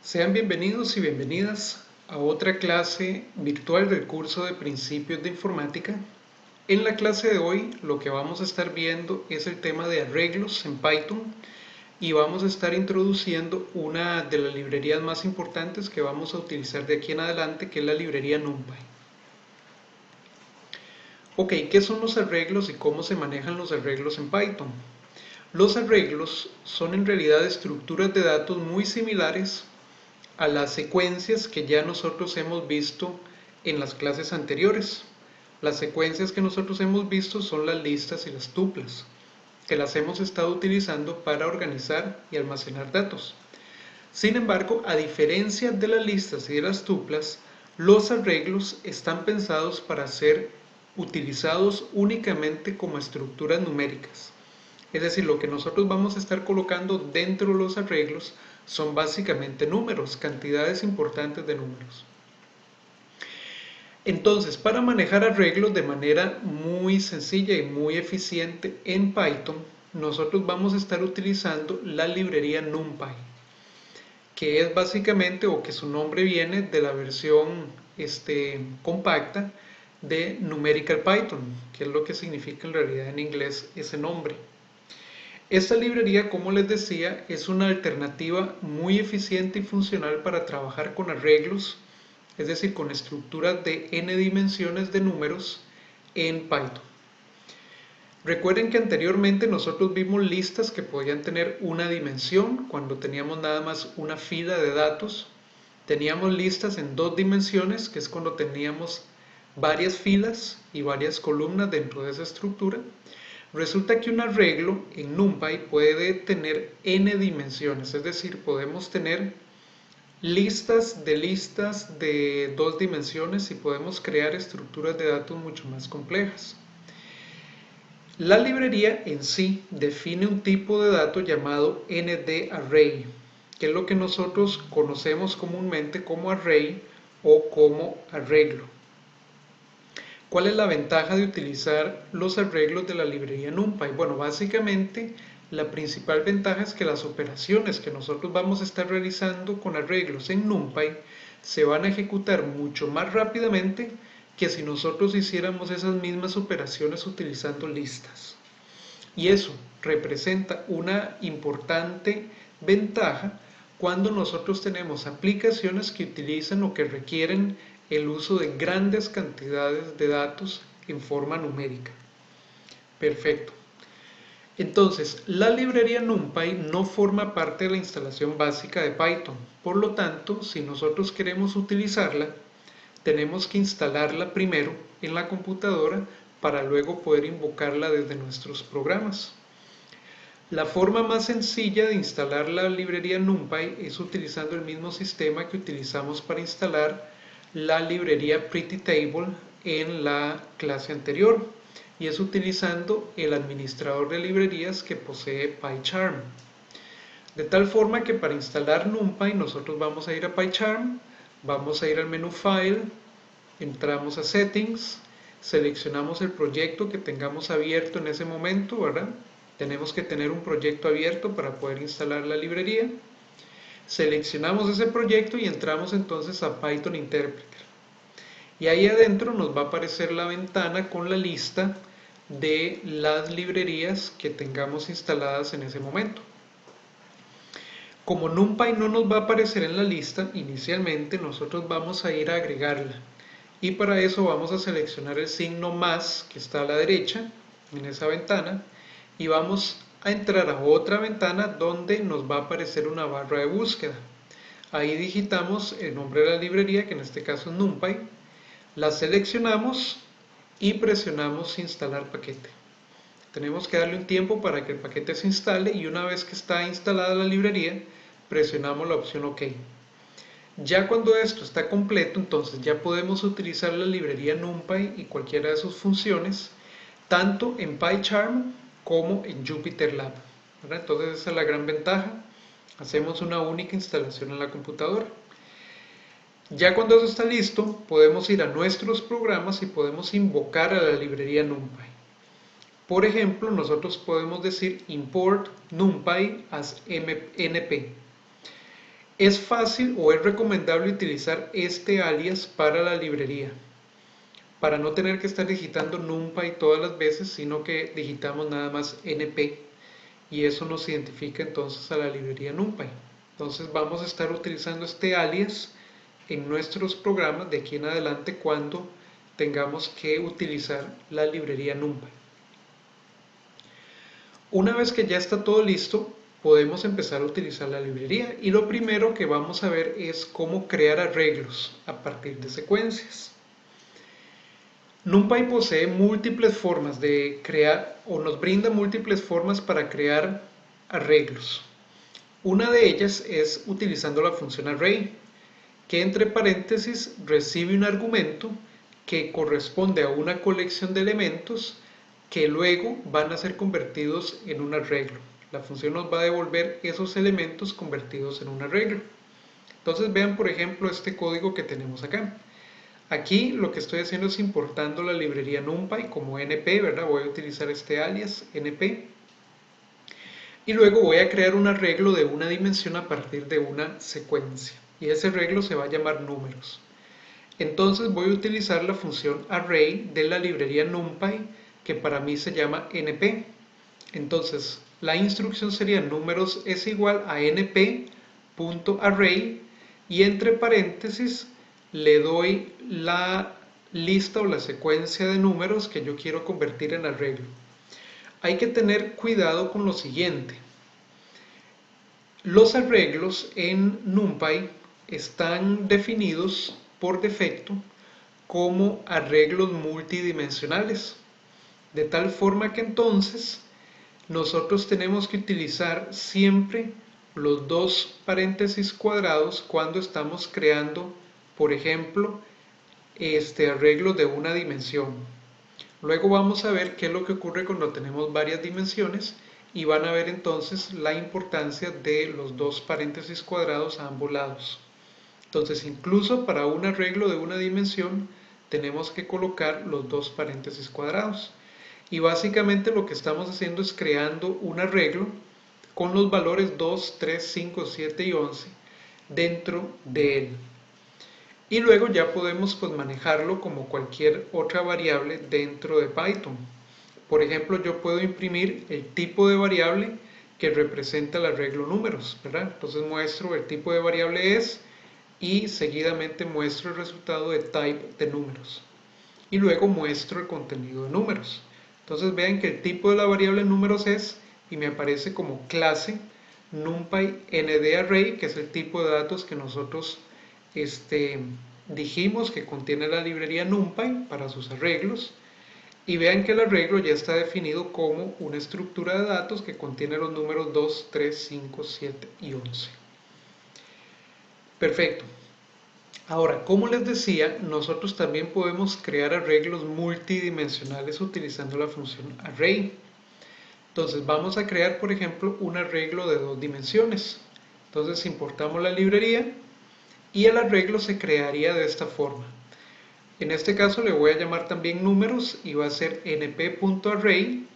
Sean bienvenidos y bienvenidas a otra clase virtual del curso de Principios de Informática. En la clase de hoy lo que vamos a estar viendo es el tema de arreglos en Python y vamos a estar introduciendo una de las librerías más importantes que vamos a utilizar de aquí en adelante, que es la librería NumPy. Ok, ¿qué son los arreglos y cómo se manejan los arreglos en Python? Los arreglos son en realidad estructuras de datos muy similares a las secuencias que ya nosotros hemos visto en las clases anteriores. Las secuencias que nosotros hemos visto son las listas y las tuplas, que las hemos estado utilizando para organizar y almacenar datos. Sin embargo, a diferencia de las listas y de las tuplas, los arreglos están pensados para ser utilizados únicamente como estructuras numéricas. Es decir, lo que nosotros vamos a estar colocando dentro de los arreglos son básicamente números, cantidades importantes de números. Entonces, para manejar arreglos de manera muy sencilla y muy eficiente en Python, nosotros vamos a estar utilizando la librería NumPy, que es básicamente, o que su nombre viene de la versión compacta de Numerical Python, que es lo que significa en realidad en inglés ese nombre. Esta librería, como les decía, es una alternativa muy eficiente y funcional para trabajar con arreglos, es decir, con estructuras de n dimensiones de números en Python. Recuerden que anteriormente nosotros vimos listas que podían tener una dimensión cuando teníamos nada más una fila de datos. Teníamos listas en dos dimensiones, que es cuando teníamos varias filas y varias columnas dentro de esa estructura. Resulta que un arreglo en NumPy puede tener n dimensiones, es decir, podemos tener listas de dos dimensiones y podemos crear estructuras de datos mucho más complejas. La librería en sí define un tipo de dato llamado ND-Array, que es lo que nosotros conocemos comúnmente como array o como arreglo. ¿Cuál es la ventaja de utilizar los arreglos de la librería NumPy? Bueno, básicamente la principal ventaja es que las operaciones que nosotros vamos a estar realizando con arreglos en NumPy se van a ejecutar mucho más rápidamente que si nosotros hiciéramos esas mismas operaciones utilizando listas. Y eso representa una importante ventaja cuando nosotros tenemos aplicaciones que utilizan o que requieren el uso de grandes cantidades de datos en forma numérica. Perfecto. Entonces, la librería NumPy no forma parte de la instalación básica de Python. Por lo tanto, si nosotros queremos utilizarla, tenemos que instalarla primero en la computadora para luego poder invocarla desde nuestros programas. La forma más sencilla de instalar la librería NumPy es utilizando el mismo sistema que utilizamos para instalar la librería PrettyTable en la clase anterior, y es utilizando el administrador de librerías que posee PyCharm. De tal forma que para instalar NumPy nosotros vamos a ir a PyCharm, vamos a ir al menú File, entramos a Settings, seleccionamos el proyecto que tengamos abierto en ese momento, ¿verdad? Tenemos que tener un proyecto abierto para poder instalar la librería. Seleccionamos ese proyecto y entramos entonces a Python Interpreter. Y ahí adentro nos va a aparecer la ventana con la lista de las librerías que tengamos instaladas en ese momento. Como NumPy no nos va a aparecer en la lista, inicialmente nosotros vamos a ir a agregarla. Y para eso vamos a seleccionar el signo más que está a la derecha en esa ventana y vamos a entrar a otra ventana donde nos va a aparecer una barra de búsqueda. Ahí digitamos el nombre de la librería, que en este caso es NumPy, la seleccionamos y presionamos instalar paquete. Tenemos que darle un tiempo para que el paquete se instale y una vez que está instalada la librería, presionamos la opción OK. Ya cuando esto está completo, entonces ya podemos utilizar la librería NumPy y cualquiera de sus funciones, tanto en PyCharm como en JupyterLab. Entonces esa es la gran ventaja. Hacemos una única instalación en la computadora. Ya cuando eso está listo, podemos ir a nuestros programas y podemos invocar a la librería NumPy. Por ejemplo, nosotros podemos decir import NumPy as np. Es fácil o es recomendable utilizar este alias para la librería, para no tener que estar digitando NumPy todas las veces, sino que digitamos nada más NP y eso nos identifica entonces a la librería NumPy. Entonces vamos a estar utilizando este alias en nuestros programas de aquí en adelante cuando tengamos que utilizar la librería NumPy. Una vez que ya está todo listo, podemos empezar a utilizar la librería y lo primero que vamos a ver es cómo crear arreglos a partir de secuencias. NumPy posee múltiples formas de crear o nos brinda múltiples formas para crear arreglos. Una de ellas es utilizando la función array, que entre paréntesis recibe un argumento que corresponde a una colección de elementos que luego van a ser convertidos en un arreglo. La función nos va a devolver esos elementos convertidos en un arreglo. Entonces vean por ejemplo este código que tenemos acá. Aquí lo que estoy haciendo es importando la librería NumPy como np, ¿verdad? Voy a utilizar este alias np y luego voy a crear un arreglo de una dimensión a partir de una secuencia y ese arreglo se va a llamar números. Entonces voy a utilizar la función array de la librería NumPy que para mí se llama np. Entonces la instrucción sería números es igual a np.array y entre paréntesis le doy la lista o la secuencia de números que yo quiero convertir en arreglo. Hay que tener cuidado con lo siguiente. Los arreglos en NumPy están definidos por defecto como arreglos multidimensionales, de tal forma que entonces nosotros tenemos que utilizar siempre los dos paréntesis cuadrados cuando estamos creando, por ejemplo, arreglo de una dimensión. Luego vamos a ver qué es lo que ocurre cuando tenemos varias dimensiones y van a ver entonces la importancia de los dos paréntesis cuadrados a ambos lados. Entonces incluso para un arreglo de una dimensión tenemos que colocar los dos paréntesis cuadrados. Y básicamente lo que estamos haciendo es creando un arreglo con los valores 2, 3, 5, 7 y 11 dentro de él. Y luego ya podemos pues manejarlo como cualquier otra variable dentro de Python. Por ejemplo, yo puedo imprimir el tipo de variable que representa el arreglo números, ¿verdad? Entonces muestro el tipo de variable es y seguidamente muestro el resultado de type de números. Y luego muestro el contenido de números. Entonces vean que el tipo de la variable números es y me aparece como clase NumPy NDArray, que es el tipo de datos que nosotros dijimos que contiene la librería NumPy para sus arreglos. Y vean que el arreglo ya está definido como una estructura de datos que contiene los números 2, 3, 5, 7 y 11. Perfecto. Ahora, como les decía, nosotros también podemos crear arreglos multidimensionales utilizando la función array. Entonces vamos a crear, por ejemplo, un arreglo de dos dimensiones. Entonces importamos la librería y el arreglo se crearía de esta forma. En este caso le voy a llamar también números y va a ser np.array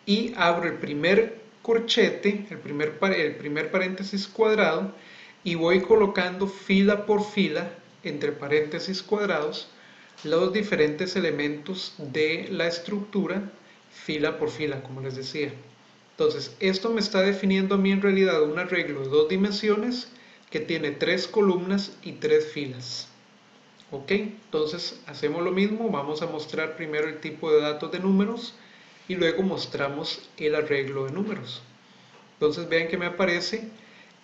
y abro el primer corchete, el primer paréntesis cuadrado y voy colocando fila por fila entre paréntesis cuadrados los diferentes elementos de la estructura fila por fila, como les decía. Entonces esto me está definiendo a mí en realidad un arreglo de dos dimensiones que tiene 3 columnas y 3 filas. Ok, entonces hacemos lo mismo, vamos a mostrar primero el tipo de datos de números y luego mostramos el arreglo de números. Entonces vean que me aparece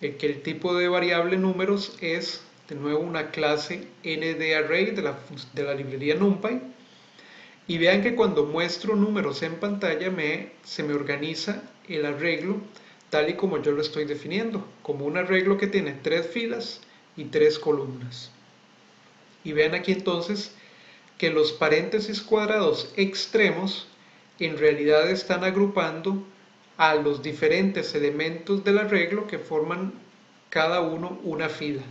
que el tipo de variable números es de nuevo una clase NDArray de la librería NumPy. Y vean que cuando muestro números en pantalla se me organiza el arreglo tal y como yo lo estoy definiendo, como un arreglo que tiene 3 filas y 3 columnas. Y vean aquí entonces que los paréntesis cuadrados extremos en realidad están agrupando a los diferentes elementos del arreglo que forman cada uno una fila.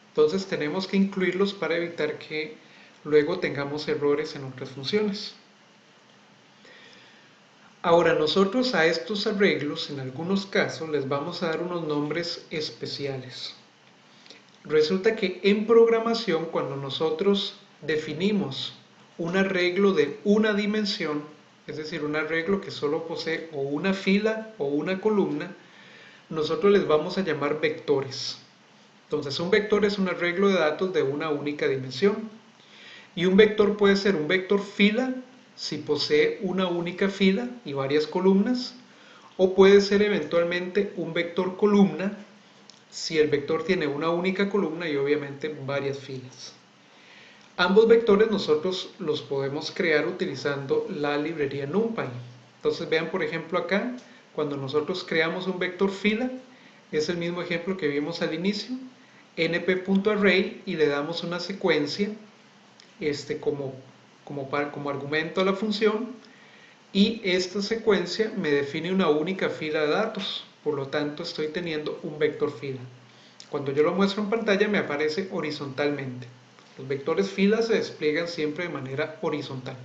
Entonces tenemos que incluirlos para evitar que luego tengamos errores en otras funciones. Ahora nosotros a estos arreglos en algunos casos les vamos a dar unos nombres especiales. Resulta que en programación, cuando nosotros definimos un arreglo de una dimensión, es decir, un arreglo que solo posee o una fila o una columna, nosotros les vamos a llamar vectores. Entonces, un vector es un arreglo de datos de una única dimensión. Y un vector puede ser un vector fila si posee una única fila y varias columnas, o puede ser eventualmente un vector columna si el vector tiene una única columna y obviamente varias filas. Ambos vectores nosotros los podemos crear utilizando la librería NumPy. Entonces vean por ejemplo acá, cuando nosotros creamos un vector fila, es el mismo ejemplo que vimos al inicio, np.array, y le damos una secuencia como argumento a la función, y esta secuencia me define una única fila de datos, por lo tanto estoy teniendo un vector fila. Cuando yo lo muestro en pantalla me aparece horizontalmente. Los vectores fila se despliegan siempre de manera horizontal.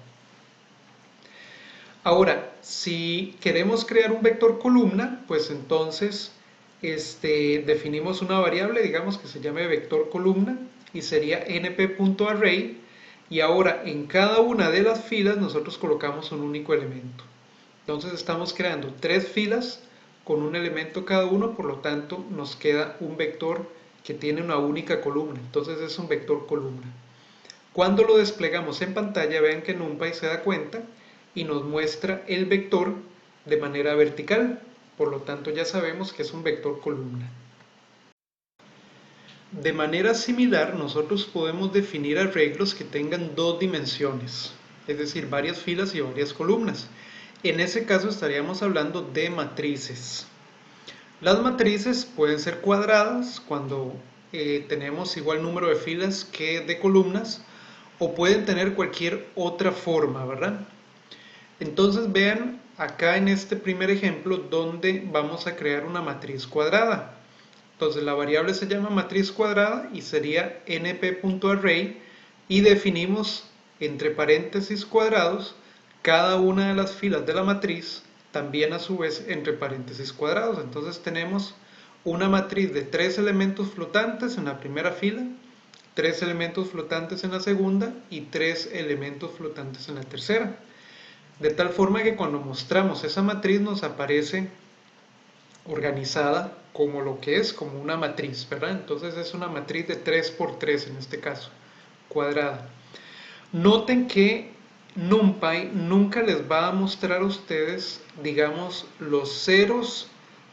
Ahora, si queremos crear un vector columna, pues entonces definimos una variable, digamos que se llame vector columna, y sería np.array, y ahora en cada una de las filas nosotros colocamos un único elemento. Entonces estamos creando 3 filas con un elemento cada uno, por lo tanto nos queda un vector que tiene una única columna, entonces es un vector columna. Cuando lo desplegamos en pantalla, vean que NumPy se da cuenta y nos muestra el vector de manera vertical, por lo tanto ya sabemos que es un vector columna. De manera similar, nosotros podemos definir arreglos que tengan 2 dimensiones, es decir, varias filas y varias columnas. En ese caso estaríamos hablando de matrices. Las matrices pueden ser cuadradas cuando tenemos igual número de filas que de columnas, o pueden tener cualquier otra forma, ¿verdad? Entonces vean acá en este primer ejemplo donde vamos a crear una matriz cuadrada. Entonces la variable se llama matriz cuadrada y sería np.array, y definimos entre paréntesis cuadrados cada una de las filas de la matriz, también a su vez entre paréntesis cuadrados. Entonces tenemos una matriz de 3 elementos flotantes en la primera fila, 3 elementos flotantes en la segunda y 3 elementos flotantes en la tercera. De tal forma que cuando mostramos esa matriz nos aparece organizada como lo que es, como una matriz, ¿verdad? Entonces es una matriz de 3 por 3 en este caso, cuadrada. Noten que NumPy nunca les va a mostrar a ustedes, digamos, los ceros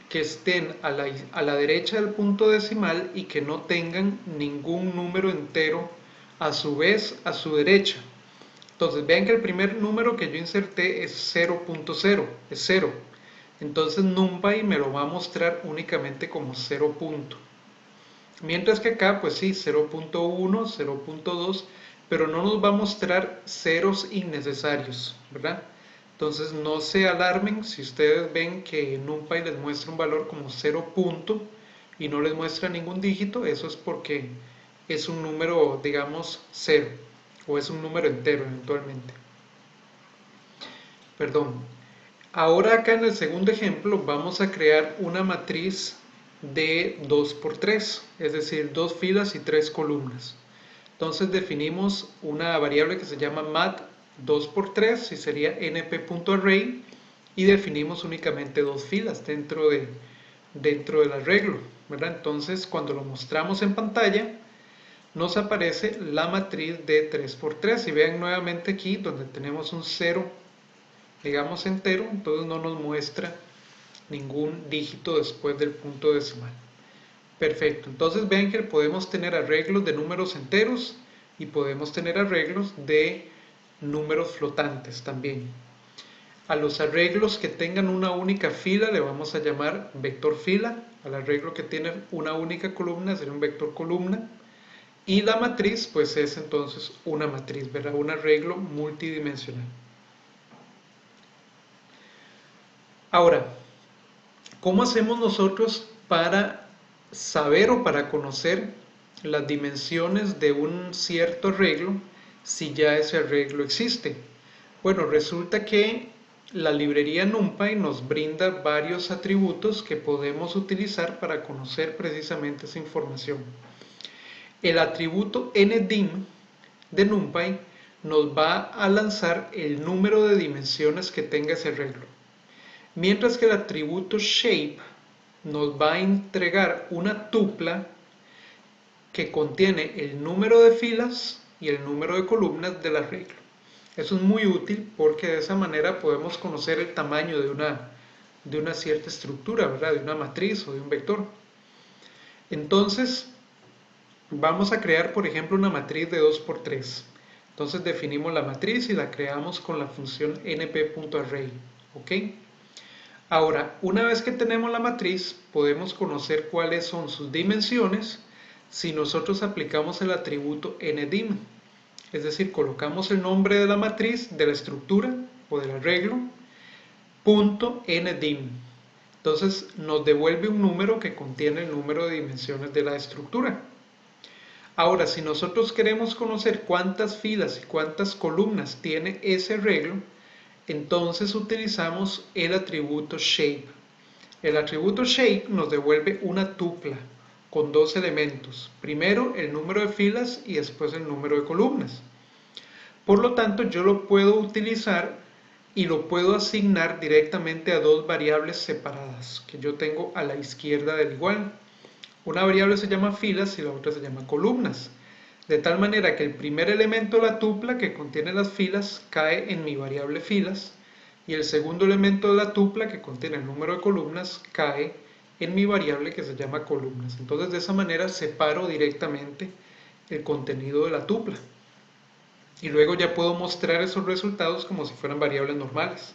que estén a la derecha del punto decimal y que no tengan ningún número entero a su vez a su derecha. Entonces vean que el primer número que yo inserté es 0.0, es 0. Entonces NumPy me lo va a mostrar únicamente como 0 punto. Mientras que acá, pues sí, 0.1, 0.2, pero no nos va a mostrar ceros innecesarios, ¿verdad? Entonces no se alarmen si ustedes ven que NumPy les muestra un valor como 0 punto y no les muestra ningún dígito, eso es porque es un número, digamos, 0, o es un número entero eventualmente. Perdón. Ahora acá en el segundo ejemplo vamos a crear una matriz de 2 por 3, es decir, 2 filas y 3 columnas. Entonces definimos una variable que se llama mat 2 por 3 y sería np.array, y definimos únicamente 2 filas dentro del arreglo, ¿verdad? Entonces cuando lo mostramos en pantalla nos aparece la matriz de 3 por 3, y vean nuevamente aquí donde tenemos un 0, digamos entero, entonces no nos muestra ningún dígito después del punto decimal. Perfecto, entonces vean que podemos tener arreglos de números enteros y podemos tener arreglos de números flotantes también. A los arreglos que tengan una única fila le vamos a llamar vector fila, al arreglo que tiene una única columna será un vector columna, y la matriz pues es entonces una matriz, ¿verdad? Un arreglo multidimensional. Ahora, ¿cómo hacemos nosotros para saber o para conocer las dimensiones de un cierto arreglo si ya ese arreglo existe? Bueno, resulta que la librería NumPy nos brinda varios atributos que podemos utilizar para conocer precisamente esa información. El atributo ndim de NumPy nos va a lanzar el número de dimensiones que tenga ese arreglo, mientras que el atributo shape nos va a entregar una tupla que contiene el número de filas y el número de columnas del arreglo. Eso es muy útil porque de esa manera podemos conocer el tamaño de una cierta estructura, ¿verdad? De una matriz o de un vector. Entonces, vamos a crear, por ejemplo, una matriz de 2×3. Entonces definimos la matriz y la creamos con la función np.array. ¿Ok? Ahora, una vez que tenemos la matriz, podemos conocer cuáles son sus dimensiones si nosotros aplicamos el atributo ndim. Es decir, colocamos el nombre de la matriz, de la estructura o del arreglo, .ndim. Entonces nos devuelve un número que contiene el número de dimensiones de la estructura. Ahora, si nosotros queremos conocer cuántas filas y cuántas columnas tiene ese arreglo, entonces utilizamos el atributo shape. El atributo shape nos devuelve una tupla con dos elementos. Primero el número de filas y después el número de columnas. Por lo tanto, yo lo puedo utilizar y lo puedo asignar directamente a dos variables separadas que yo tengo a la izquierda del igual. Una variable se llama filas y la otra se llama columnas. De tal manera que el primer elemento de la tupla que contiene las filas cae en mi variable filas y el segundo elemento de la tupla que contiene el número de columnas cae en mi variable que se llama columnas. Entonces de esa manera separo directamente el contenido de la tupla. Y luego ya puedo mostrar esos resultados como si fueran variables normales.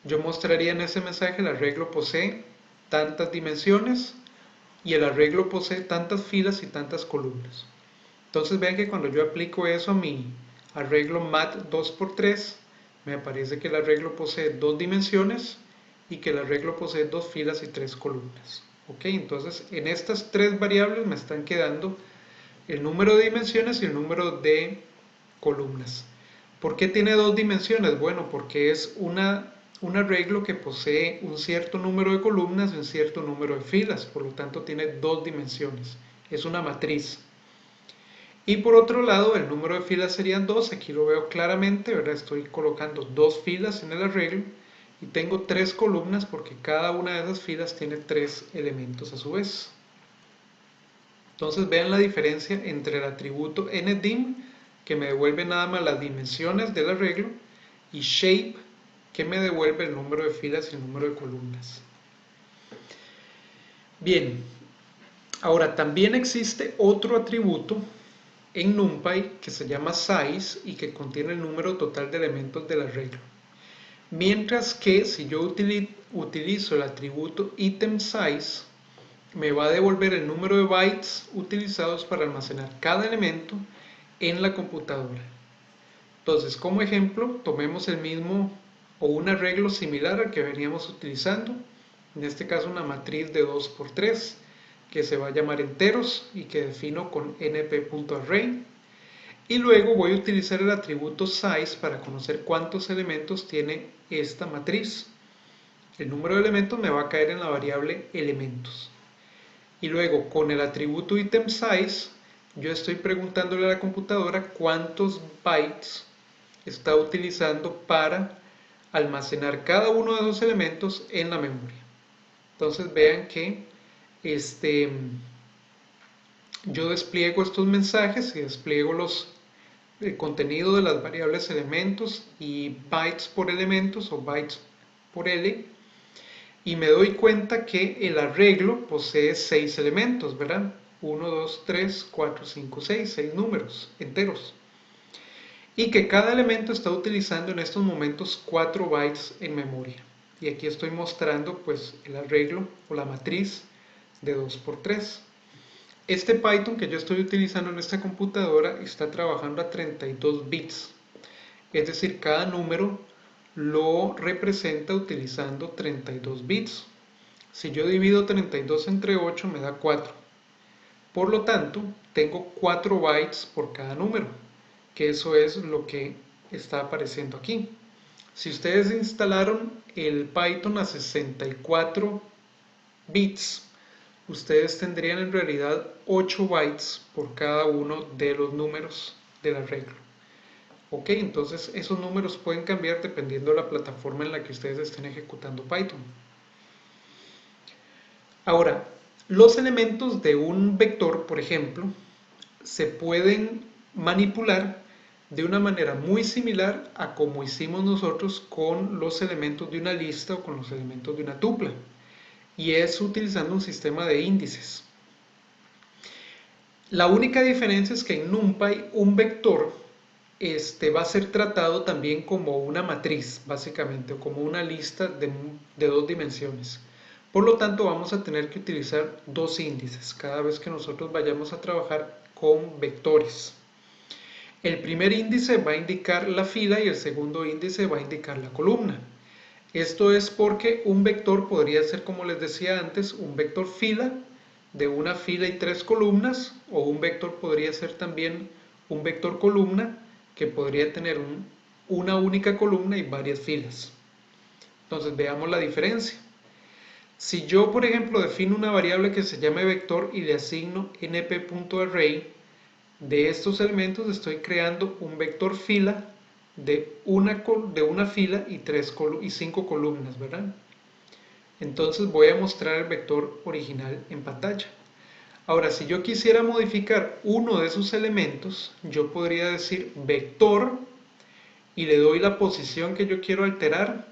Yo mostraría en ese mensaje el arreglo posee tantas dimensiones y el arreglo posee tantas filas y tantas columnas. Entonces vean que cuando yo aplico eso a mi arreglo mat 2×3, me aparece que el arreglo posee dos dimensiones y que el arreglo posee dos filas y tres columnas. ¿Ok? Entonces en estas tres variables me están quedando el número de dimensiones y el número de columnas. ¿Por qué tiene dos dimensiones? Bueno, porque es un arreglo que posee un cierto número de columnas y un cierto número de filas, por lo tanto tiene dos dimensiones. Es una matriz. Y por otro lado, el número de filas serían 2, aquí lo veo claramente, ¿verdad? Estoy colocando dos filas en el arreglo y tengo tres columnas porque cada una de esas filas tiene tres elementos a su vez. Entonces vean la diferencia entre el atributo ndim, que me devuelve nada más las dimensiones del arreglo, y shape, que me devuelve el número de filas y el número de columnas. Bien, ahora también existe otro atributo en NumPy que se llama size y que contiene el número total de elementos del arreglo. Mientras que si yo utilizo el atributo itemSize, me va a devolver el número de bytes utilizados para almacenar cada elemento en la computadora. Entonces, como ejemplo, tomemos el mismo o un arreglo similar al que veníamos utilizando, en este caso una matriz de 2×3 que se va a llamar enteros y que defino con np.array, y luego voy a utilizar el atributo size para conocer cuántos elementos tiene esta matriz. El número de elementos me va a caer en la variable elementos. Y luego con el atributo itemSize yo estoy preguntándole a la computadora cuántos bytes está utilizando para almacenar cada uno de esos elementos en la memoria. Entonces vean que yo despliego estos mensajes y despliego el contenido de las variables elementos y bytes por elementos o bytes por L, y me doy cuenta que el arreglo posee 6 elementos, ¿verdad? 1, 2, 3, 4, 5, 6, 6 números enteros. Y que cada elemento está utilizando en estos momentos 4 bytes en memoria. Y aquí estoy mostrando pues el arreglo o la matriz de 2×3. Este Python que yo estoy utilizando en esta computadora está trabajando a 32 bits. Es decir, cada número lo representa utilizando 32 bits. Si yo divido 32 entre 8 me da 4. Por lo tanto, tengo 4 bytes por cada número, que eso es lo que está apareciendo aquí. Si ustedes instalaron el Python a 64 bits, ustedes tendrían en realidad 8 bytes por cada uno de los números del arreglo. Ok, entonces esos números pueden cambiar dependiendo de la plataforma en la que ustedes estén ejecutando Python. Ahora, los elementos de un vector, por ejemplo, se pueden manipular de una manera muy similar a como hicimos nosotros con los elementos de una lista o con los elementos de una tupla, y es utilizando un sistema de índices. La única diferencia es que en NumPy un vector va a ser tratado también como una matriz, básicamente, o como una lista de 2 dimensiones. Por lo tanto, vamos a tener que utilizar 2 índices cada vez que nosotros vayamos a trabajar con vectores. El primer índice va a indicar la fila y el segundo índice va a indicar la columna. Esto es porque un vector podría ser, como les decía antes, un vector fila de una fila y 3 columnas, o un vector podría ser también un vector columna que podría tener una única columna y varias filas. Entonces veamos la diferencia. Si yo, por ejemplo, defino una variable que se llame vector y le asigno np.array, de estos elementos estoy creando un vector fila de una fila y 5 columnas, ¿verdad? Entonces voy a mostrar el vector original en pantalla. Ahora, si yo quisiera modificar uno de esos elementos, yo podría decir vector y le doy la posición que yo quiero alterar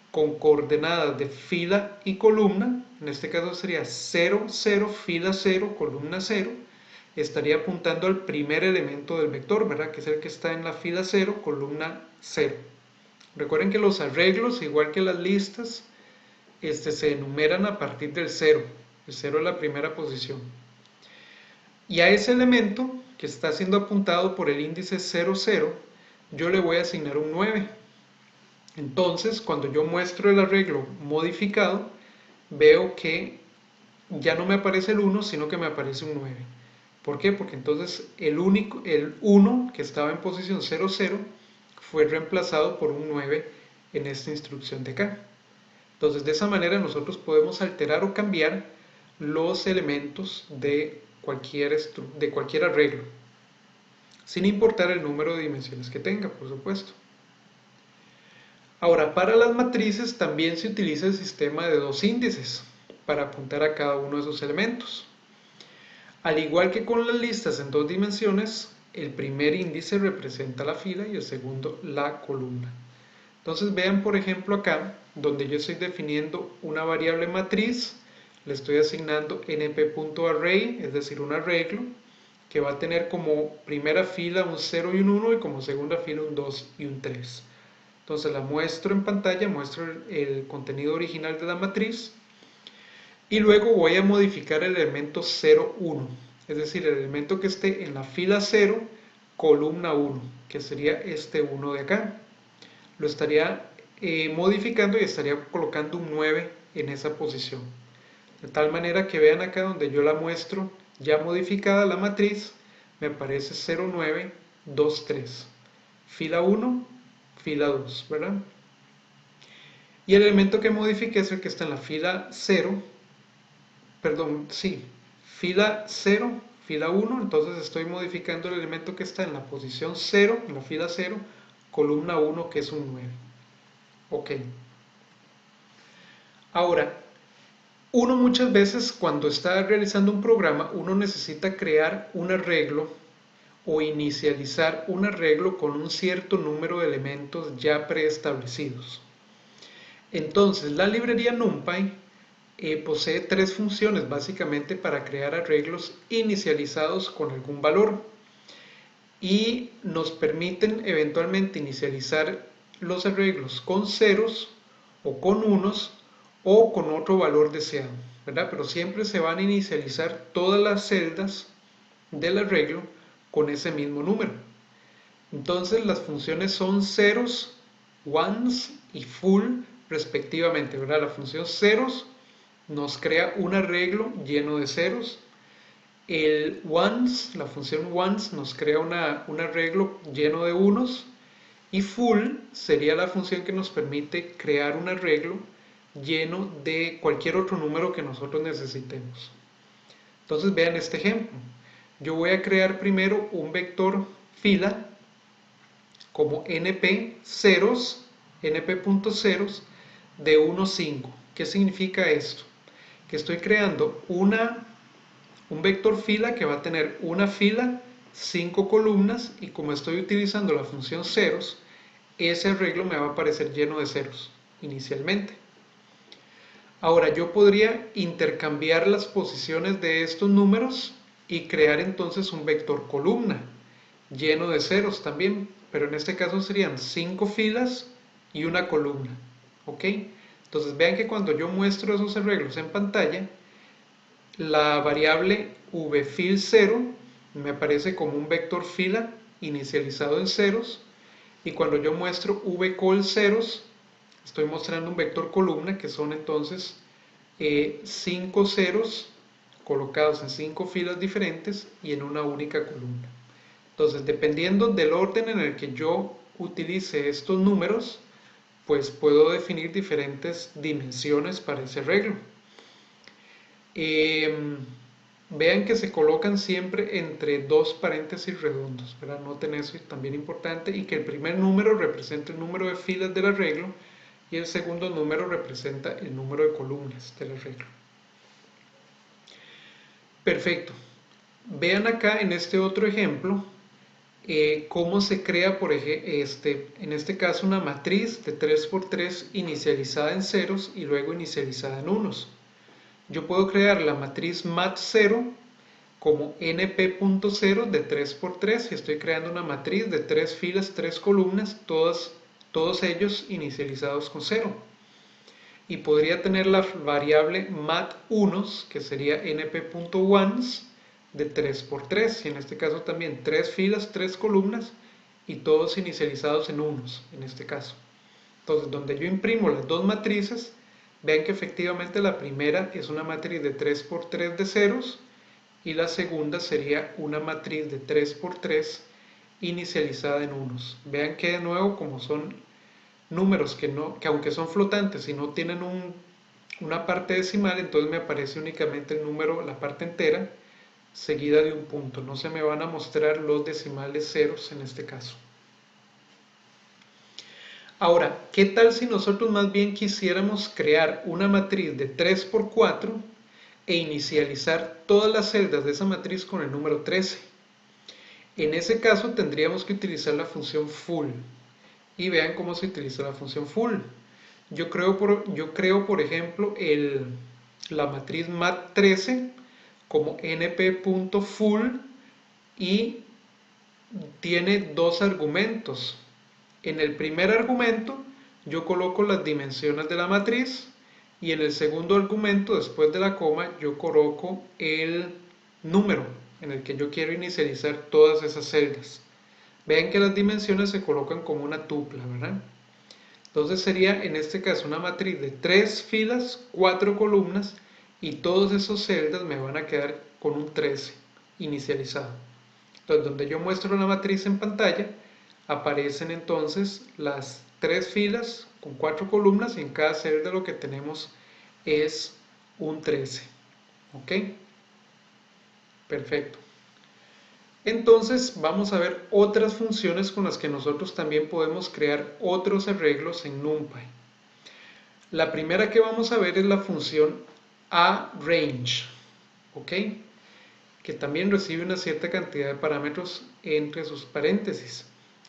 con coordenadas de fila y columna. En este caso sería 0, 0, fila 0, columna 0. Estaría apuntando al primer elemento del vector, ¿verdad? Que es el que está en la fila 0, columna 0. Recuerden que los arreglos, igual que las listas, se enumeran a partir del 0. El 0 es la primera posición. Y a ese elemento que está siendo apuntado por el índice 0, 0, yo le voy a asignar un 9. Entonces, cuando yo muestro el arreglo modificado, veo que ya no me aparece el 1, sino que me aparece un 9. ¿Por qué? Porque entonces el 1 que estaba en posición 0, 0 fue reemplazado por un 9 en esta instrucción de acá. Entonces, de esa manera nosotros podemos alterar o cambiar los elementos de cualquier arreglo, sin importar el número de dimensiones que tenga, por supuesto. Ahora, para las matrices también se utiliza el sistema de 2 índices para apuntar a cada uno de sus elementos. Al igual que con las listas en 2 dimensiones, el primer índice representa la fila y el segundo la columna. Entonces vean, por ejemplo, acá, donde yo estoy definiendo una variable matriz, le estoy asignando np.array, es decir, un arreglo, que va a tener como primera fila un 0 y un 1 y como segunda fila un 2 y un 3. Entonces la muestro en pantalla, muestro el contenido original de la matriz y luego voy a modificar el elemento 0, 1, es decir, el elemento que esté en la fila 0, columna 1, que sería este 1 de acá. Lo estaría modificando y estaría colocando un 9 en esa posición. De tal manera que vean acá donde yo la muestro ya modificada la matriz, me aparece 0, 9, 2, 3. Fila 1, fila 2, ¿verdad? Y el elemento que modifique es el que está en la fila 0, perdón, sí, fila 0, fila 1, entonces estoy modificando el elemento que está en la posición 0, en la fila 0, columna 1, que es un 9. Ok. Ahora, uno muchas veces cuando está realizando un programa, uno necesita crear un arreglo o inicializar un arreglo con un cierto número de elementos ya preestablecidos. Entonces, la librería NumPy posee 3 funciones básicamente para crear arreglos inicializados con algún valor y nos permiten eventualmente inicializar los arreglos con ceros o con unos o con otro valor deseado, ¿verdad? Pero siempre se van a inicializar todas las celdas del arreglo con ese mismo número. Entonces las funciones son ceros, ones y full respectivamente, ¿verdad? La función ceros nos crea un arreglo lleno de ceros. El ones, la función ones nos crea un arreglo lleno de unos. Y full sería la función que nos permite crear un arreglo lleno de cualquier otro número que nosotros necesitemos. Entonces vean este ejemplo. Yo voy a crear primero un vector fila como np.ceros de 1, 5. ¿Qué significa esto? Que estoy creando un vector fila que va a tener una fila, 5 columnas, y como estoy utilizando la función ceros, ese arreglo me va a aparecer lleno de ceros inicialmente. Ahora yo podría intercambiar las posiciones de estos números y crear entonces un vector columna lleno de ceros también, pero en este caso serían 5 filas y una columna. ¿Ok? Entonces vean que cuando yo muestro esos arreglos en pantalla, la variable vfil0 me aparece como un vector fila inicializado en ceros, y cuando yo muestro vcol ceros, estoy mostrando un vector columna que son entonces 5 ceros colocados en 5 filas diferentes y en una única columna. Entonces, dependiendo del orden en el que yo utilice estos números, pues puedo definir diferentes dimensiones para ese arreglo. Vean que se colocan siempre entre dos paréntesis redondos, ¿verdad? Noten eso, es también importante, y que el primer número representa el número de filas del arreglo y el segundo número representa el número de columnas del arreglo. Perfecto. Vean acá en este otro ejemplo cómo se crea, en este caso, una matriz de 3×3 inicializada en ceros y luego inicializada en unos. Yo puedo crear la matriz mat0 como np.0 de 3×3 y estoy creando una matriz de 3 filas, 3 columnas, todos ellos inicializados con 0. Y podría tener la variable mat1, que sería np.ones de 3×3, y en este caso también 3 filas, 3 columnas, y todos inicializados en unos, en este caso. Entonces, donde yo imprimo las dos matrices, vean que efectivamente la primera es una matriz de 3×3 de ceros, y la segunda sería una matriz de 3×3 inicializada en unos. Vean que de nuevo, como son números que aunque son flotantes y no tienen una parte decimal, entonces me aparece únicamente el número, la parte entera, seguida de un punto. No se me van a mostrar los decimales ceros en este caso. Ahora, ¿qué tal si nosotros más bien quisiéramos crear una matriz de 3×4 e inicializar todas las celdas de esa matriz con el número 13? En ese caso tendríamos que utilizar la función full. Y vean cómo se utiliza la función full. Yo creo, por ejemplo, la matriz mat13 como np.full y tiene dos argumentos. En el primer argumento yo coloco las dimensiones de la matriz y en el segundo argumento, después de la coma, yo coloco el número en el que yo quiero inicializar todas esas celdas. Vean que las dimensiones se colocan como una tupla, ¿verdad? Entonces sería en este caso una matriz de 3 filas, 4 columnas, y todas esas celdas me van a quedar con un 13 inicializado. Entonces, donde yo muestro la matriz en pantalla, aparecen entonces las 3 filas con 4 columnas y en cada celda lo que tenemos es un 13. ¿Ok? Perfecto. Entonces vamos a ver otras funciones con las que nosotros también podemos crear otros arreglos en NumPy. La primera que vamos a ver es la función aRange, ¿ok? Que también recibe una cierta cantidad de parámetros entre sus paréntesis.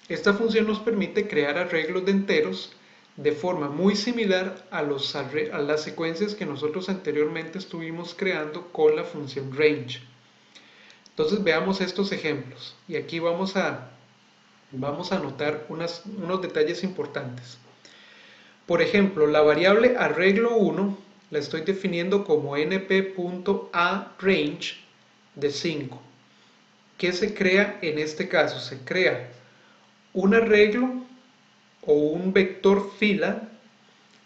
Esta función nos permite crear arreglos de enteros de forma muy similar a las secuencias que nosotros anteriormente estuvimos creando con la función range. Entonces veamos estos ejemplos y aquí vamos a notar unos detalles importantes. Por ejemplo, la variable arreglo1 la estoy definiendo como np.aRange de 5. ¿Qué se crea en este caso? Se crea un arreglo o un vector fila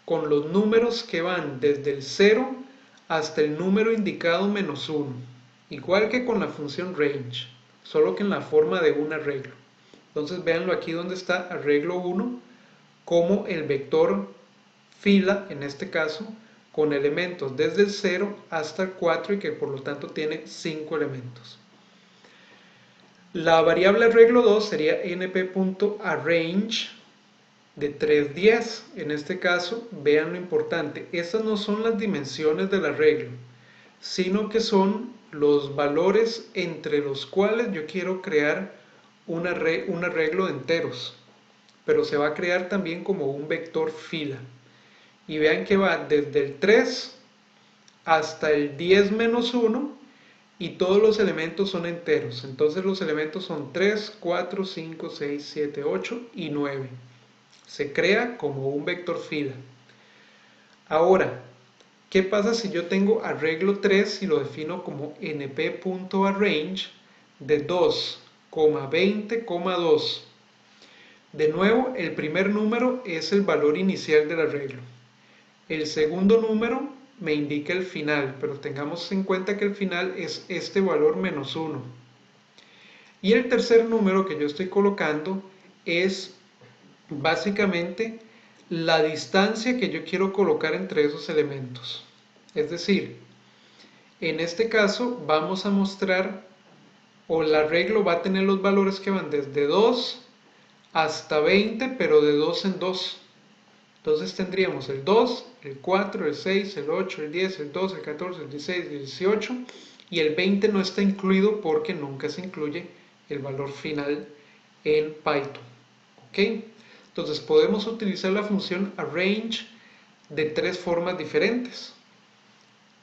con los números que van desde el 0 hasta el número indicado menos 1. Igual que con la función range, solo que en la forma de un arreglo. Entonces véanlo aquí donde está arreglo 1 como el vector fila, en este caso, con elementos desde el 0 hasta el 4 y que por lo tanto tiene 5 elementos. La variable arreglo 2 sería np.arrange de 310. En este caso, vean lo importante, estas no son las dimensiones del arreglo, sino que son los valores entre los cuales yo quiero crear un arreglo de enteros, pero se va a crear también como un vector fila. Y vean que va desde el 3 hasta el 10 menos 1 y todos los elementos son enteros. Entonces los elementos son 3, 4, 5, 6, 7, 8 y 9. Se crea como un vector fila. Ahora, ¿qué pasa si yo tengo arreglo 3 y lo defino como np.arrange de 2, 20, 2? De nuevo, el primer número es el valor inicial del arreglo. El segundo número me indica el final, pero tengamos en cuenta que el final es este valor menos 1. Y el tercer número que yo estoy colocando es básicamente la distancia que yo quiero colocar entre esos elementos. Es decir, en este caso vamos a mostrar, o el arreglo va a tener los valores que van desde 2 hasta 20, pero de 2 en 2. Entonces tendríamos el 2, el 4, el 6, el 8, el 10, el 12, el 14, el 16, el 18 y el 20 no está incluido porque nunca se incluye el valor final en Python. ¿Ok? Entonces podemos utilizar la función arrange de tres formas diferentes.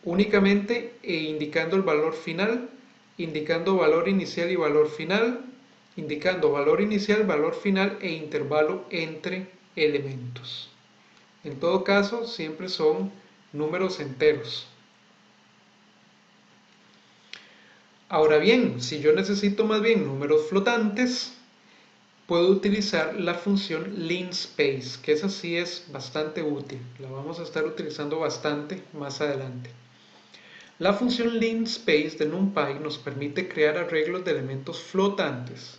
Únicamente indicando el valor final, indicando valor inicial y valor final, indicando valor inicial, valor final e intervalo entre elementos. En todo caso, siempre son números enteros. Ahora bien, si yo necesito más bien números flotantes, puedo utilizar la función linspace, que esa sí es bastante útil. La vamos a estar utilizando bastante más adelante. La función linspace de NumPy nos permite crear arreglos de elementos flotantes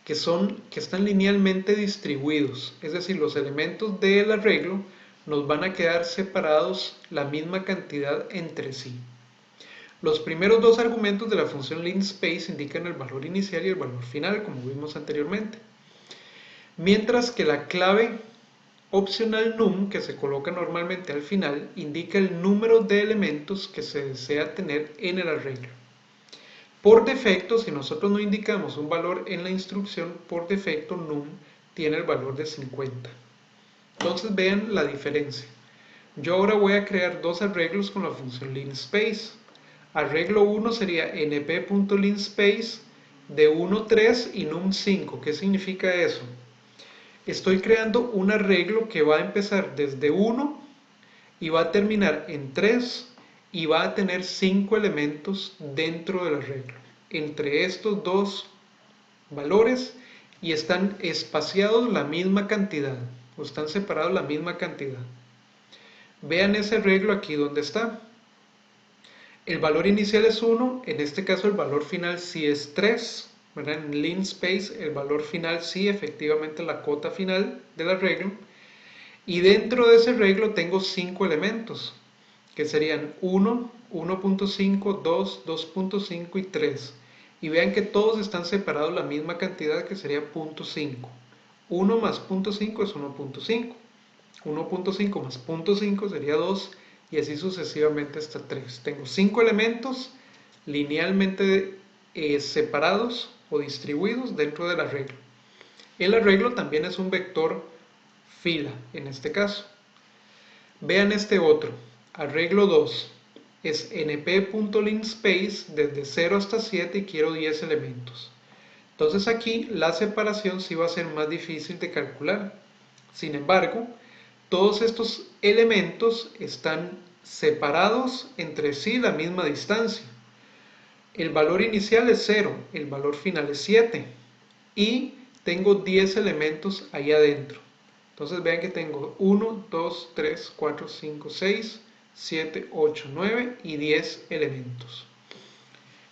que están linealmente distribuidos, es decir, los elementos del arreglo nos van a quedar separados la misma cantidad entre sí. Los primeros dos argumentos de la función linspace indican el valor inicial y el valor final, como vimos anteriormente. Mientras que la clave opcional num, que se coloca normalmente al final, indica el número de elementos que se desea tener en el arreglo. Por defecto, si nosotros no indicamos un valor en la instrucción, por defecto num tiene el valor de 50. Entonces vean la diferencia. Yo ahora voy a crear dos arreglos con la función linspace. Arreglo 1 sería np.linspace de 1, 3 y num 5. ¿Qué significa eso? Estoy creando un arreglo que va a empezar desde 1 y va a terminar en 3 y va a tener 5 elementos dentro del arreglo. Entre estos dos valores y están espaciados la misma cantidad, o están separados la misma cantidad. Vean ese arreglo aquí donde está. El valor inicial es 1, en este caso el valor final sí es 3. ¿Verdad? En linspace el valor final sí, efectivamente la cota final del arreglo. Y dentro de ese arreglo tengo 5 elementos, que serían 1, 1.5, 2, 2.5 y 3. Y vean que todos están separados la misma cantidad, que sería 0.5. 1 más 0.5 es 1.5. 1.5 más 0.5 sería 2 y así sucesivamente hasta 3. Tengo 5 elementos linealmente separados o distribuidos dentro del arreglo. El arreglo también es un vector fila en este caso. Vean este otro, arreglo 2, es np.linspace desde 0 hasta 7 y quiero 10 elementos. Entonces aquí la separación sí va a ser más difícil de calcular. Sin embargo, todos estos elementos están separados entre sí la misma distancia. El valor inicial es 0, el valor final es 7 y tengo 10 elementos ahí adentro. Entonces vean que tengo 1, 2, 3, 4, 5, 6, 7, 8, 9 y 10 elementos.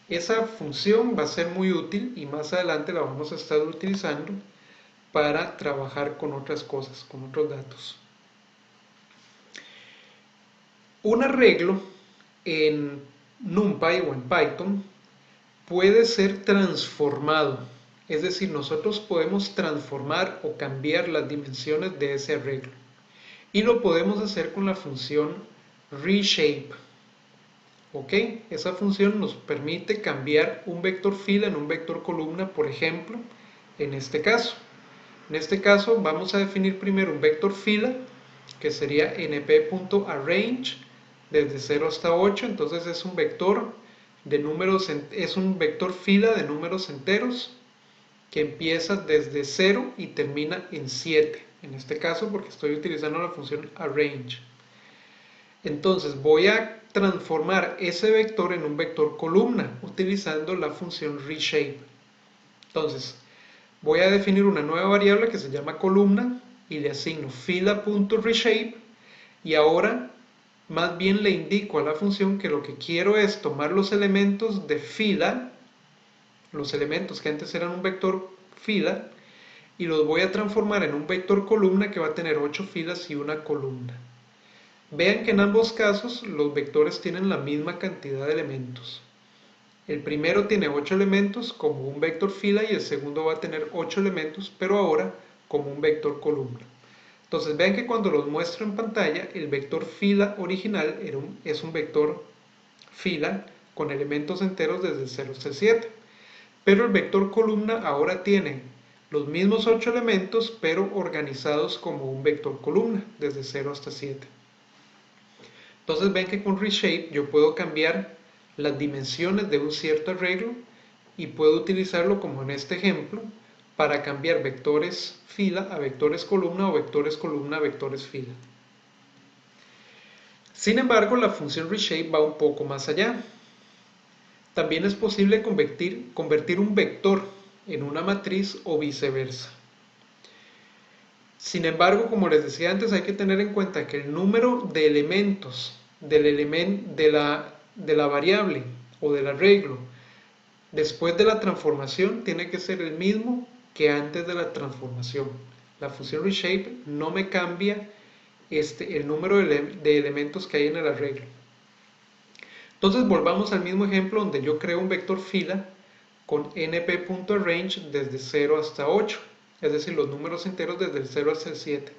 Esa función va a ser muy útil y más adelante la vamos a estar utilizando para trabajar con otras cosas, con otros datos. Un arreglo en NumPy o en Python puede ser transformado, es decir, nosotros podemos transformar o cambiar las dimensiones de ese arreglo y lo podemos hacer con la función reshape. ¿Ok? Esa función nos permite cambiar un vector fila en un vector columna, por ejemplo, en este caso. En este caso vamos a definir primero un vector fila que sería np.arrange desde 0 hasta 8, entonces es un vector de números, es un vector fila de números enteros que empieza desde 0 y termina en 7, en este caso porque estoy utilizando la función arrange. Entonces voy a transformar ese vector en un vector columna utilizando la función reshape. Entonces voy a definir una nueva variable que se llama columna y le asigno fila.reshape y ahora más bien le indico a la función que lo que quiero es tomar los elementos de fila, los elementos que antes eran un vector fila, y los voy a transformar en un vector columna que va a tener 8 filas y una columna. Vean que en ambos casos los vectores tienen la misma cantidad de elementos. El primero tiene 8 elementos como un vector fila y el segundo va a tener 8 elementos, pero ahora como un vector columna. Entonces vean que cuando los muestro en pantalla, el vector fila original es un vector fila con elementos enteros desde el 0 hasta el 7. Pero el vector columna ahora tiene los mismos 8 elementos, pero organizados como un vector columna desde 0 hasta 7. Entonces ven que con reshape yo puedo cambiar las dimensiones de un cierto arreglo y puedo utilizarlo como en este ejemplo para cambiar vectores fila a vectores columna o vectores columna a vectores fila. Sin embargo, la función reshape va un poco más allá. También es posible convertir un vector en una matriz o viceversa. Sin embargo, como les decía antes, hay que tener en cuenta que el número de elementos de la variable o del arreglo después de la transformación tiene que ser el mismo que antes de la transformación. La función reshape no me cambia el número de elementos que hay en el arreglo. Entonces volvamos al mismo ejemplo donde yo creo un vector fila con np.arrange desde 0 hasta 8, es decir, los números enteros desde el 0 hasta el 7.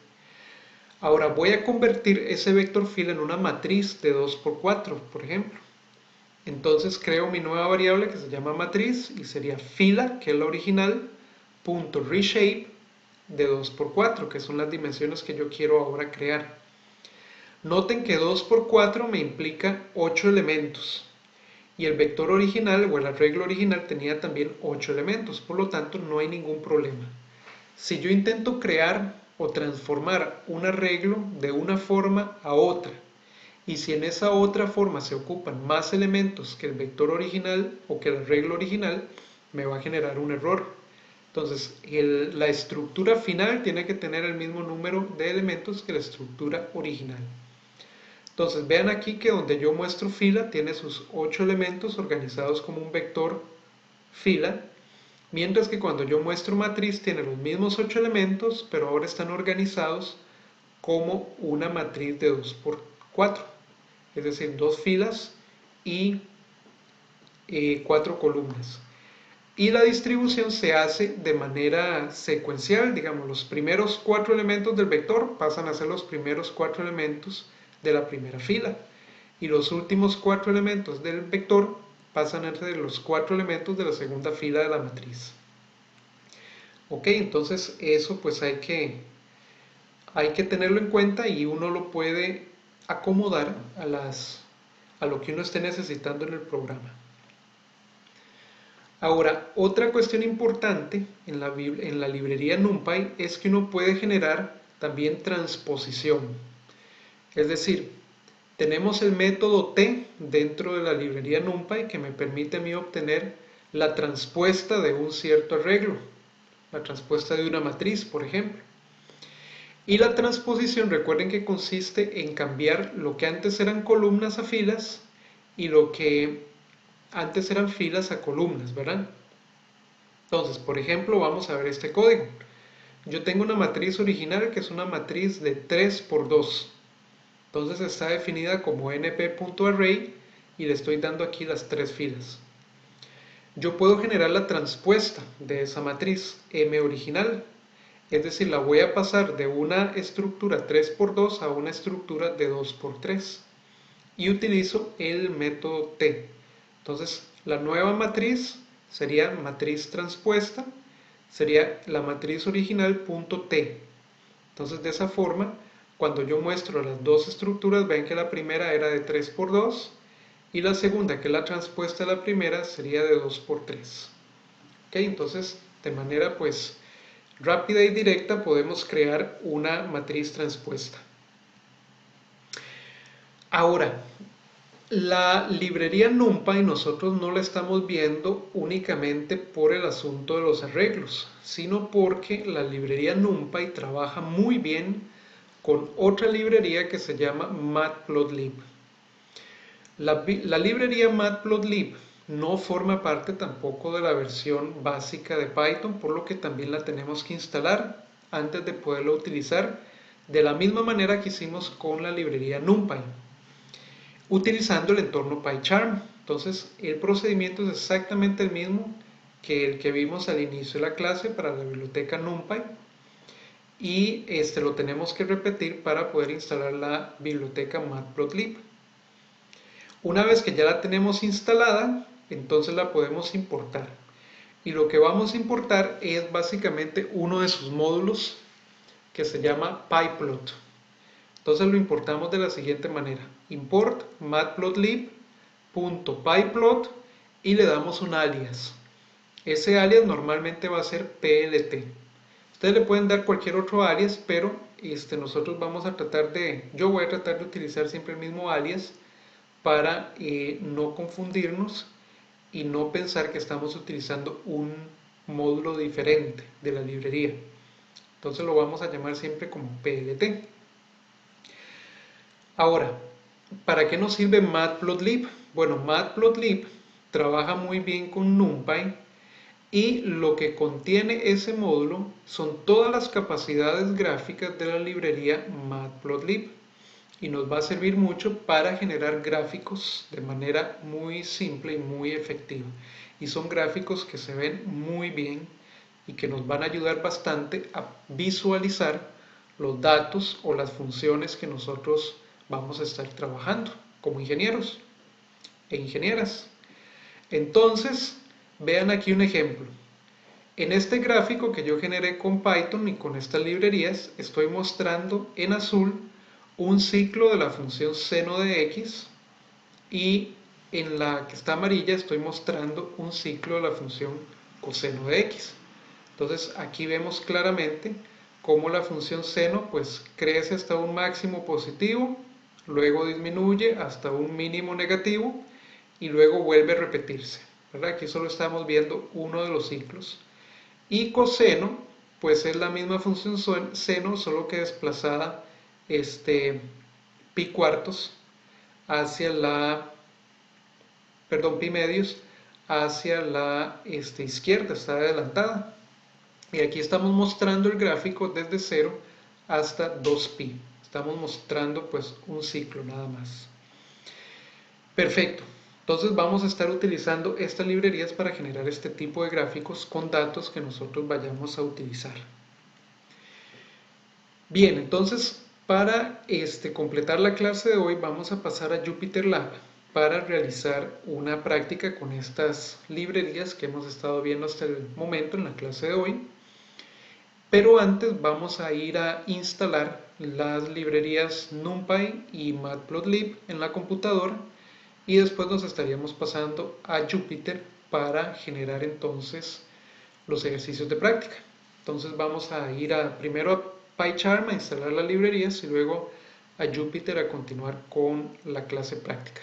Ahora voy a convertir ese vector fila en una matriz de 2×4, por ejemplo. Entonces creo mi nueva variable que se llama matriz y sería fila, que es la original, punto reshape de 2×4, que son las dimensiones que yo quiero ahora crear. Noten que 2×4 me implica 8 elementos y el vector original o el arreglo original tenía también 8 elementos, por lo tanto no hay ningún problema. Si yo intento crear o transformar un arreglo de una forma a otra y si en esa otra forma se ocupan más elementos que el vector original o que el arreglo original, me va a generar un error. Entonces, la estructura final tiene que tener el mismo número de elementos que la estructura original. Entonces, vean aquí que donde yo muestro fila tiene sus 8 elementos organizados como un vector fila, mientras que cuando yo muestro matriz tiene los mismos 8 elementos, pero ahora están organizados como una matriz de 2×4, es decir, 2 filas y 4 columnas. Y la distribución se hace de manera secuencial, digamos, los primeros 4 elementos del vector pasan a ser los primeros 4 elementos de la primera fila y los últimos 4 elementos del vector pasan a ser los 4 elementos de la segunda fila de la matriz. Ok, entonces eso pues hay que tenerlo en cuenta y uno lo puede acomodar a lo que uno esté necesitando en el programa. Ahora, otra cuestión importante en la librería NumPy es que uno puede generar también transposición. Es decir, tenemos el método T dentro de la librería NumPy que me permite a mí obtener la transpuesta de un cierto arreglo, la transpuesta de una matriz, por ejemplo. Y la transposición, recuerden que consiste en cambiar lo que antes eran columnas a filas y lo que antes eran filas a columnas, ¿verdad? Entonces, por ejemplo, vamos a ver este código. Yo tengo una matriz original que es una matriz de 3×2. Entonces está definida como np.array y le estoy dando aquí las 3 filas. Yo puedo generar la transpuesta de esa matriz M original, es decir, la voy a pasar de una estructura 3×2 a una estructura de 2×3 y utilizo el método T. Entonces, la nueva matriz sería matriz transpuesta, sería la matriz original punto T. Entonces, de esa forma, cuando yo muestro las dos estructuras, ven que la primera era de 3×2 y la segunda, que es la transpuesta de la primera, sería de 2×3. ¿Ok? Entonces, de manera pues rápida y directa podemos crear una matriz transpuesta. Ahora, la librería NumPy nosotros no la estamos viendo únicamente por el asunto de los arreglos, sino porque la librería NumPy trabaja muy bien con otra librería que se llama Matplotlib. La librería Matplotlib no forma parte tampoco de la versión básica de Python, por lo que también la tenemos que instalar antes de poderla utilizar de la misma manera que hicimos con la librería NumPy, utilizando el entorno PyCharm. Entonces el procedimiento es exactamente el mismo que el que vimos al inicio de la clase para la biblioteca NumPy, y lo tenemos que repetir para poder instalar la biblioteca Matplotlib. Una vez que ya la tenemos instalada, entonces la podemos importar. Y lo que vamos a importar es básicamente uno de sus módulos que se llama pyplot. Entonces lo importamos de la siguiente manera: import matplotlib.pyplot y le damos un alias. Ese alias normalmente va a ser plt. Ustedes le pueden dar cualquier otro alias, pero nosotros vamos a tratar yo voy a tratar de utilizar siempre el mismo alias para no confundirnos y no pensar que estamos utilizando un módulo diferente de la librería. Entonces lo vamos a llamar siempre como plt. Ahora, ¿para qué nos sirve Matplotlib? Bueno, Matplotlib trabaja muy bien con NumPy y lo que contiene ese módulo son todas las capacidades gráficas de la librería Matplotlib y nos va a servir mucho para generar gráficos de manera muy simple y muy efectiva. Y son gráficos que se ven muy bien y que nos van a ayudar bastante a visualizar los datos o las funciones que nosotros vamos a estar trabajando como ingenieros e ingenieras. Entonces, vean aquí un ejemplo. En este gráfico que yo generé con Python y con estas librerías, estoy mostrando en azul un ciclo de la función seno de x, y en la que está amarilla estoy mostrando un ciclo de la función coseno de x. Entonces aquí vemos claramente cómo la función seno pues crece hasta un máximo positivo, luego disminuye hasta un mínimo negativo y luego vuelve a repetirse, ¿verdad? Aquí solo estamos viendo uno de los ciclos. Y coseno pues es la misma función seno, solo que desplazada pi cuartos hacia pi medios hacia la izquierda, está adelantada. Y aquí estamos mostrando el gráfico desde 0 hasta 2pi. Estamos mostrando pues un ciclo nada más. Perfecto. Entonces vamos a estar utilizando estas librerías para generar este tipo de gráficos con datos que nosotros vayamos a utilizar. Bien, entonces para completar la clase de hoy vamos a pasar a JupyterLab para realizar una práctica con estas librerías que hemos estado viendo hasta el momento en la clase de hoy. Pero antes vamos a ir a instalar las librerías NumPy y Matplotlib en la computadora y después nos estaríamos pasando a Jupyter para generar entonces los ejercicios de práctica. Entonces vamos a ir primero a PyCharm a instalar las librerías y luego a Jupyter a continuar con la clase práctica.